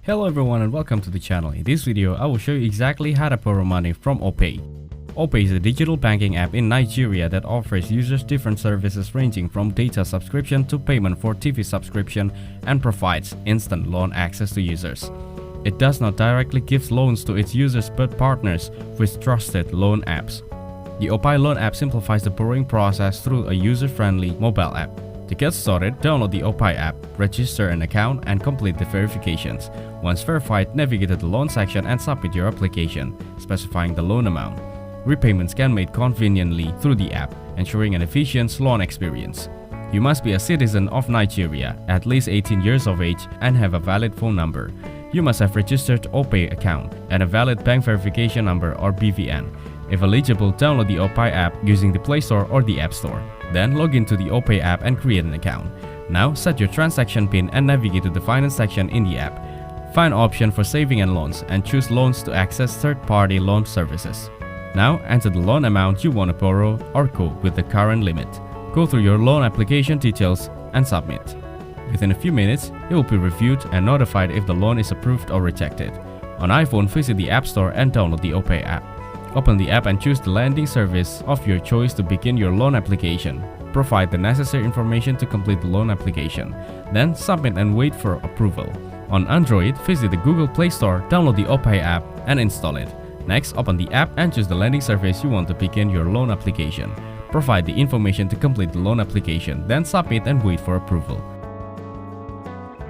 Hello everyone and welcome to the channel. In this video, I will show you exactly how to borrow money from Opay. Opay is a digital banking app in Nigeria that offers users different services ranging from data subscription to payment for TV subscription and provides instant loan access to users. It does not directly give loans to its users but partners with trusted loan apps. The Opay loan app simplifies the borrowing process through a user-friendly mobile app. To get started, download the Opay app, register an account, and complete the verifications. Once verified, navigate to the loan section and submit your application, specifying the loan amount. Repayments can be made conveniently through the app, ensuring an efficient loan experience. You must be a citizen of Nigeria, at least 18 years of age, and have a valid phone number. You must have registered Opay account and a valid bank verification number or BVN. If eligible, download the Opay app using the Play Store or the App Store. Then log into the Opay app and create an account. Now set your transaction PIN and navigate to the finance section in the app. Find option for saving and loans and choose loans to access third-party loan services. Now enter the loan amount you want to borrow or quote with the current limit. Go through your loan application details and submit. Within a few minutes, it will be reviewed and notified if the loan is approved or rejected. On iPhone, visit the App Store and download the Opay app. Open the app and choose the lending service of your choice to begin your loan application. Provide the necessary information to complete the loan application. Then submit and wait for approval. On Android, visit the Google Play Store, download the Opay app, and install it. Next, open the app and choose the lending service you want to begin your loan application. Provide the information to complete the loan application, then submit and wait for approval.